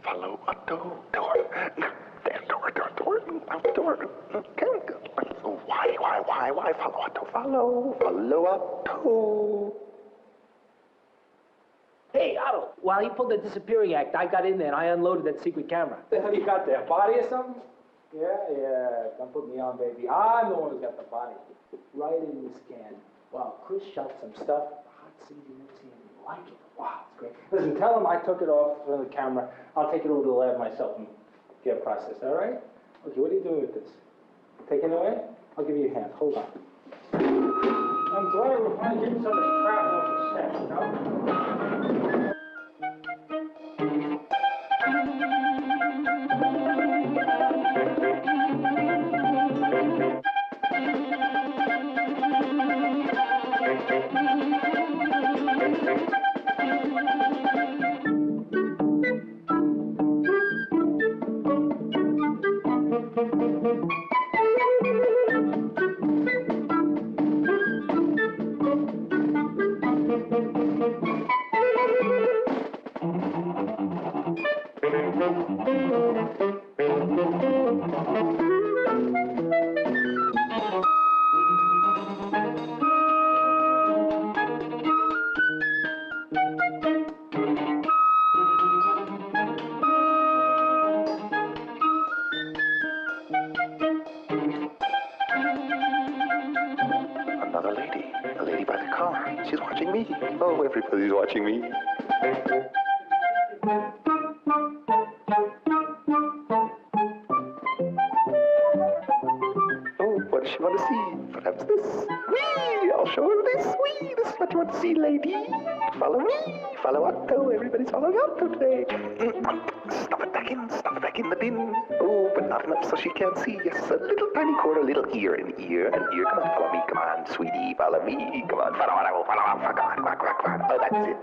Follow Otto. Door. Why? Follow Otto. Follow Otto. Hey, Otto, while he pulled the disappearing act, I got in there and I unloaded that secret camera. What the hell you got there, body or something? Yeah, don't put me on, baby. I'm the one who's got the body. Right in the scan. Wow, Chris shot some stuff. Hot CD, you like it? Wow, it's great. Listen, tell him I took it off from the camera. I'll take it over to the lab myself and get it processed, all right? Okay, what are you doing with this? Taking it away? I'll give you a hand. Hold on. I'm glad we're finally getting some of this crap off the set, you know? Oh, everybody's watching me. Oh, what does she want to see? Perhaps this. Whee! I'll show her this. Whee! This is what you want to see, lady. Follow me. Follow Otto. Everybody's following Otto today. Stuff it back in. Stuff it back in the bin. Oh, but not enough so she can't see. Yes, a little tiny quarter, a little ear and ear and ear. Come on, follow me. Come on, sweetie. Follow me. Come on, follow Otto. Follow Otto. Come on, quack, quack, quack. Oh, that's it.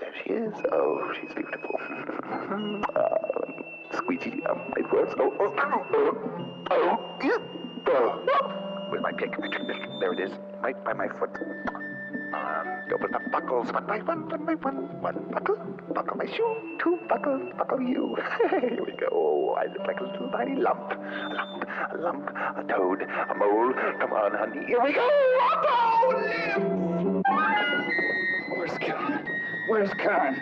There she is. Oh, she's beautiful. Squeegee, it works. Where's my pick? There it is. Right by my foot. Open the buckles. One by one. One buckle. Buckle my shoe. Two buckles. Buckle you. Here we go. Oh, I look like a little tiny lump. A lump. A toad. A mole. Come on, honey. Here we go. Otto! Where's Karen? Where's Karen?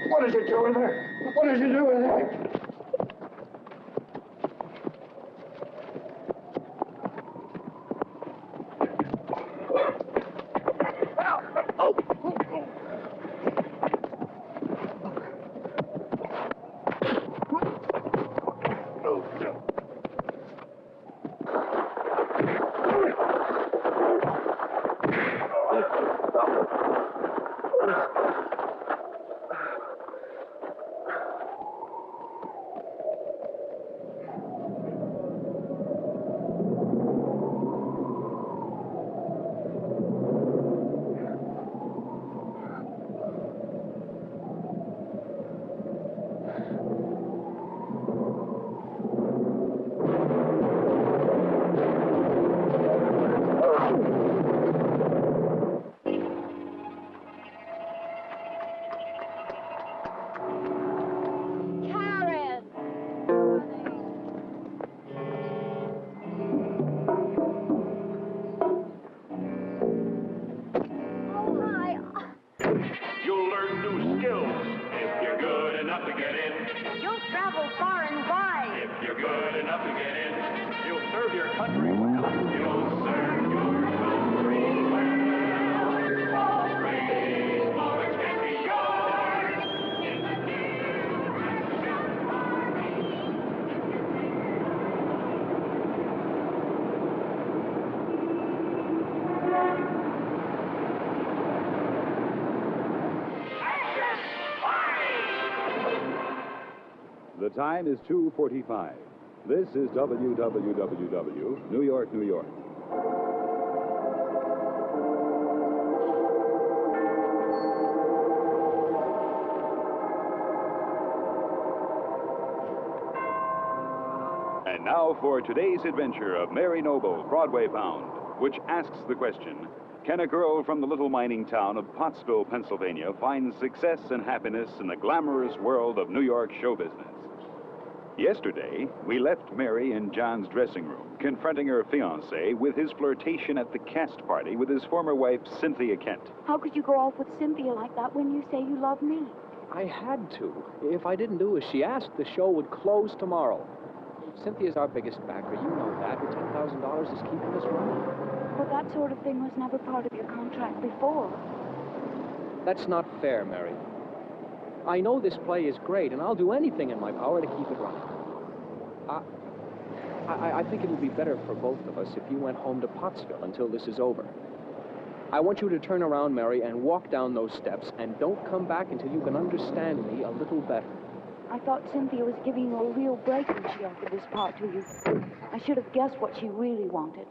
What did you do with her? What did you do with her? The time is 2:45. This is WWWW, New York, New York. And now for today's adventure of Mary Noble, Broadway bound, which asks the question, Can a girl from the little mining town of Pottsville, Pennsylvania, find success and happiness in the glamorous world of New York show business? Yesterday, we left Mary in John's dressing room, confronting her fiancé with his flirtation at the cast party with his former wife, Cynthia Kent. How could you go off with Cynthia like that when you say you love me? I had to. If I didn't do as she asked, the show would close tomorrow. Cynthia's our biggest backer. You know that. Her $10,000 is keeping us running. But that sort of thing was never part of your contract before. That's not fair, Mary. I know this play is great, and I'll do anything in my power to keep it running. I think it would be better for both of us if you went home to Pottsville until this is over. I want you to turn around, Mary, and walk down those steps, and don't come back until you can understand me a little better. I thought Cynthia was giving you a real break when she offered this part to you. I should have guessed what she really wanted.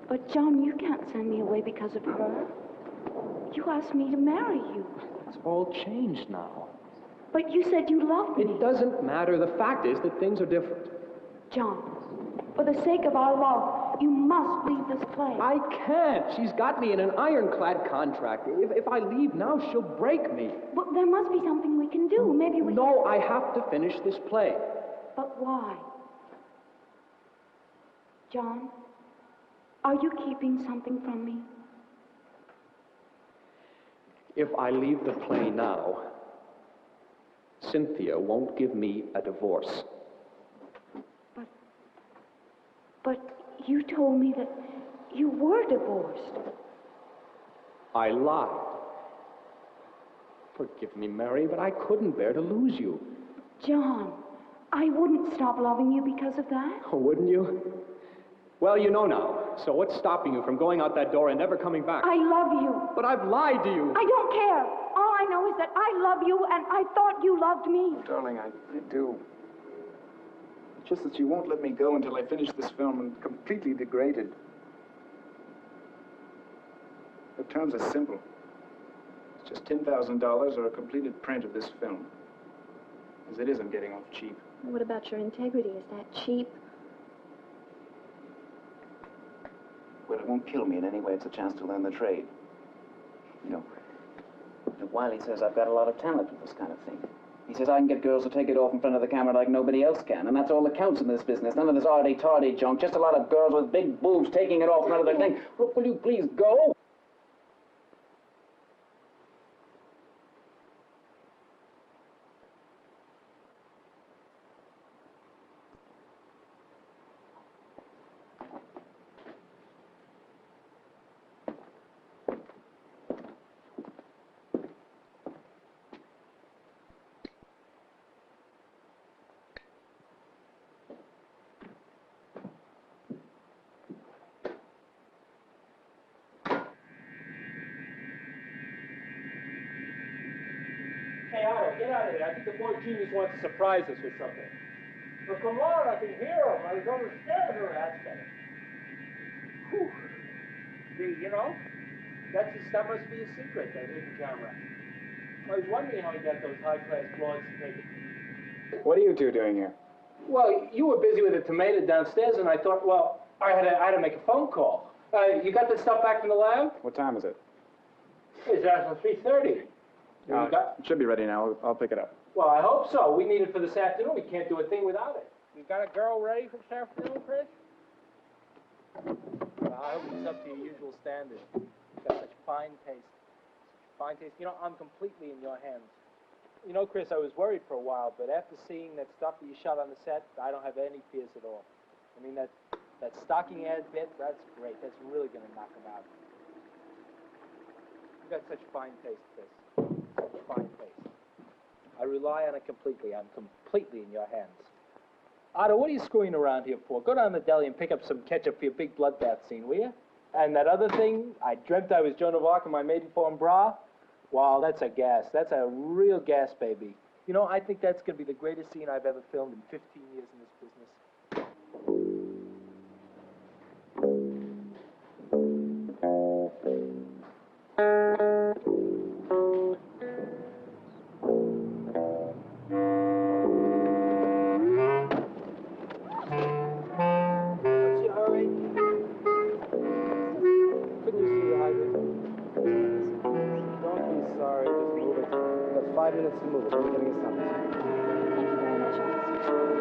But John, you can't send me away because of her. You asked me to marry you. It's all changed now. But you said you loved me. It doesn't matter. The fact is that things are different. John, for the sake of our love, you must leave this play. I can't. She's got me in an ironclad contract. If I leave now, she'll break me. But there must be something we can do. Maybe we No, I have to finish this play. But why? John, are you keeping something from me? If I leave the play now, Cynthia won't give me a divorce. But you told me that you were divorced. I lied. Forgive me, Mary, but I couldn't bear to lose you. John, I wouldn't stop loving you because of that. Oh, wouldn't you? Well, you know now. So what's stopping you from going out that door and never coming back? I love you. But I've lied to you. I don't care. All I know is that I love you, and I thought you loved me. Darling, I do. It's just that you won't let me go until I finish this film and completely degraded. The terms are simple. It's just $10,000 or a completed print of this film. As it is, I'm getting off cheap. What about your integrity? Is that cheap? Well, it won't kill me in any way. It's a chance to learn the trade. You know, Wiley says I've got a lot of talent with this kind of thing. He says I can get girls to take it off in front of the camera like nobody else can, and that's all that counts in this business. None of this arty-tarty junk, just a lot of girls with big boobs taking it off in front of their thing. Look, will you please go? Hey, Otto, get out of there. I think the boy genius wants to surprise us with something. Well, come on, I can hear him. I was over scared her. That's better. Whew. You know, that must be a secret, that hidden camera. I was wondering how he got those high-class blondes to take it. What are you two doing here? Well, you were busy with the tomato downstairs, and I thought, well, I had to make a phone call. You got that stuff back from the lab? What time is it? It's actually 3:30. It should be ready now. I'll pick it up. Well, I hope so. We need it for this afternoon. We can't do a thing without it. You got a girl ready for this afternoon, Chris? Well, I hope it's up to your usual standard. You've got such fine taste. Such fine taste. You know, I'm completely in your hands. You know, Chris, I was worried for a while, but after seeing that stuff that you shot on the set, I don't have any fears at all. I mean, that stocking ad bit, that's great. That's really going to knock them out. You've got such fine taste, Chris. Such fine taste. I rely on it completely. I'm completely in your hands. Otto, what are you screwing around here for? Go down to the deli and pick up some ketchup for your big bloodbath scene, will you? And that other thing, I dreamt I was Joan of Arc in my maiden-form bra. Wow, that's a gas. That's a real gas, baby. You know, I think that's going to be the greatest scene I've ever filmed in 15 years in this business. 5 minutes to move. We're getting a summons. Thank you very much, officer.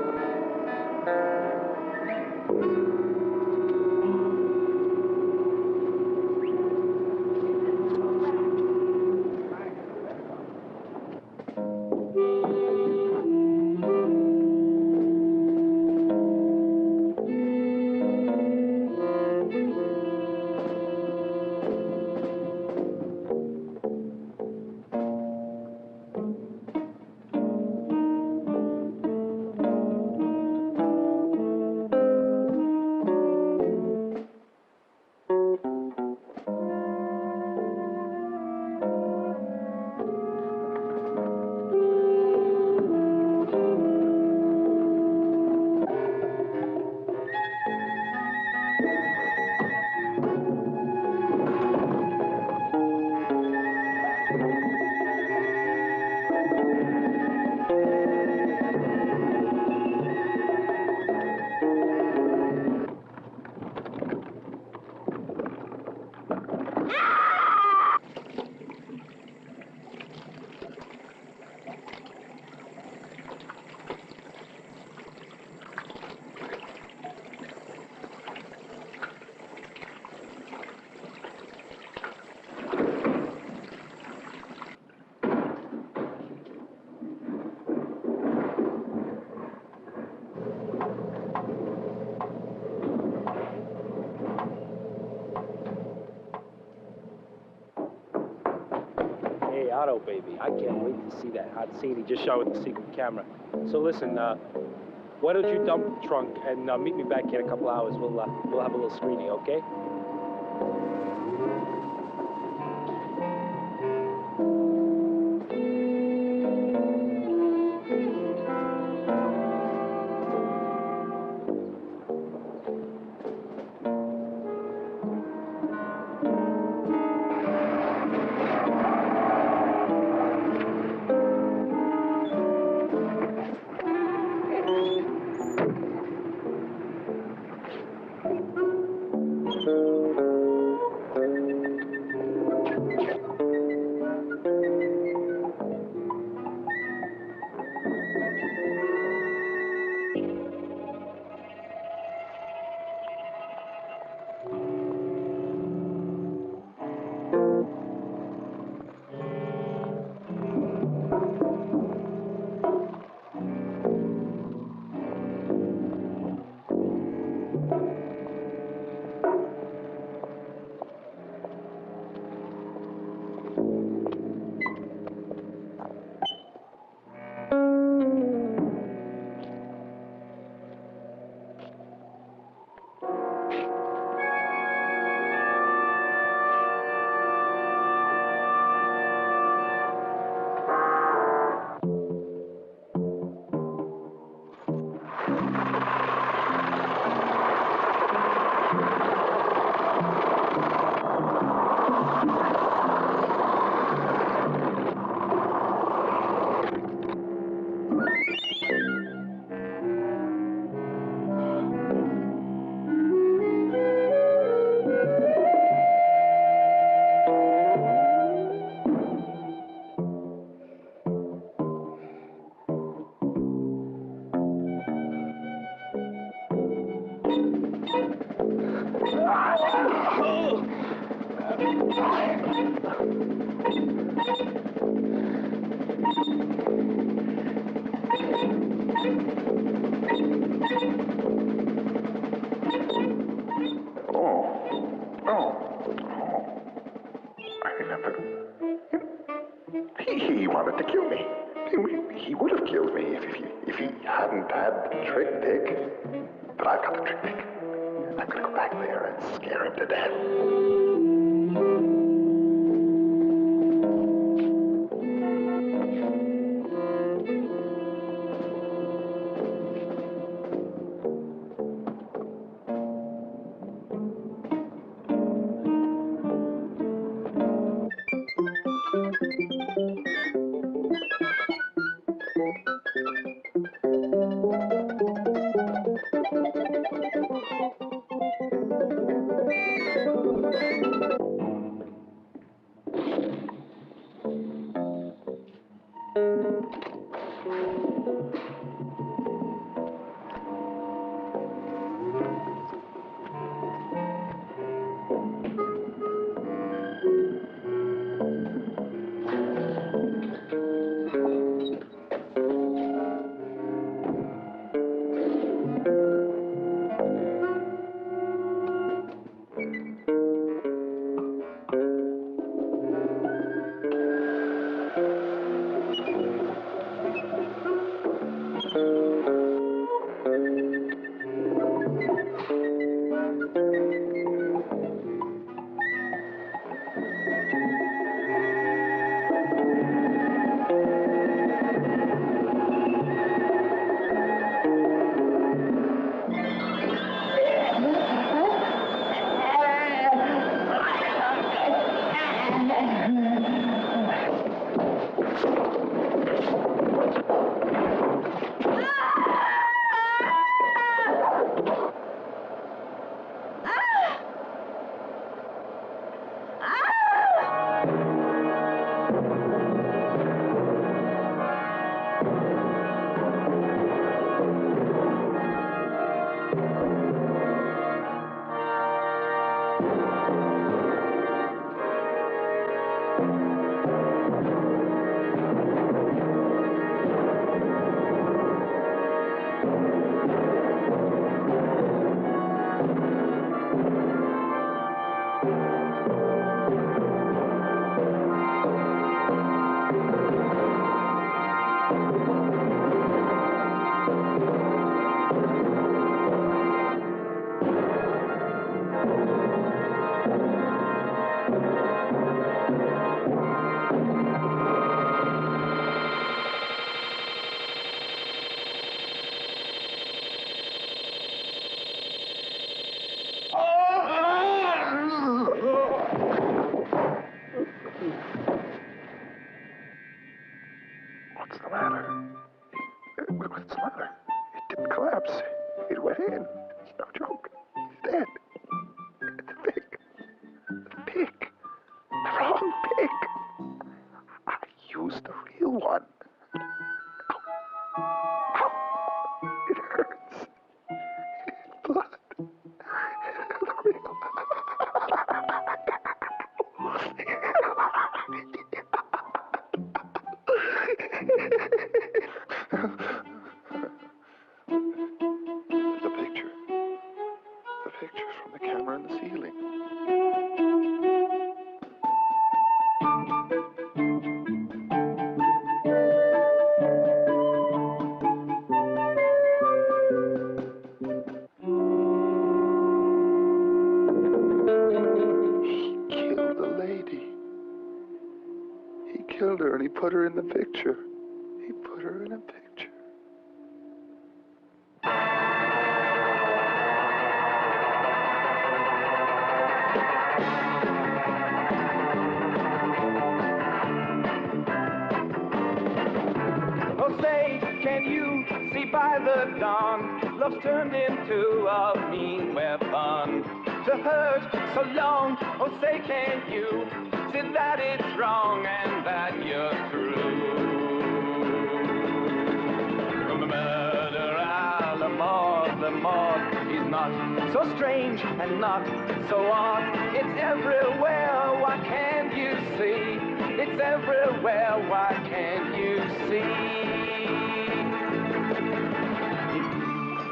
Hey, Otto, baby, I can't wait to see that hot scene he just shot with the secret camera. So listen, why don't you dump the trunk and meet me back here in a couple hours? We'll have a little screening, okay? He wanted to kill me. He would have killed me if he hadn't had the trick pick. But I've got the trick pick. I'm gonna go back there and scare him to death. What's the matter? What's the matter? It didn't collapse. It went in. It's no joke. It's dead. The pick. The pick. The wrong pick. I used the real one. Ow. Ow. It hurts. It's blood. The real The picture. The picture from the camera in the ceiling. He killed the lady. He killed her and he put her in the picture. He put her in a picture. Oh, say, can you see by the dawn, love's turned into a mean weapon to hurt so long? Oh, say, can you see that it's wrong and that you're through? From the murderer, the mort is not so strange and not so odd. It's everywhere, why can't you see? It's everywhere, why can't you see?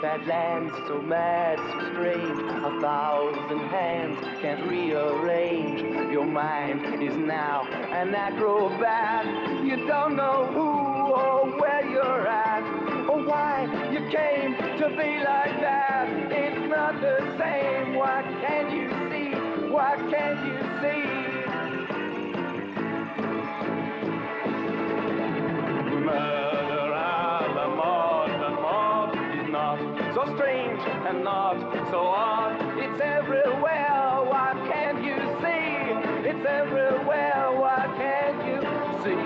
That land so mad, so strange, 1,000 hands can't rearrange. Your mind is now an acrobat. You don't know who or where you're at, or why you came to be like that. It's not the same, why can't you see? Why can't you see? Murderer, the mort is not so strange and not so odd. It's everywhere, why can't you see? It's everywhere, why can't you see?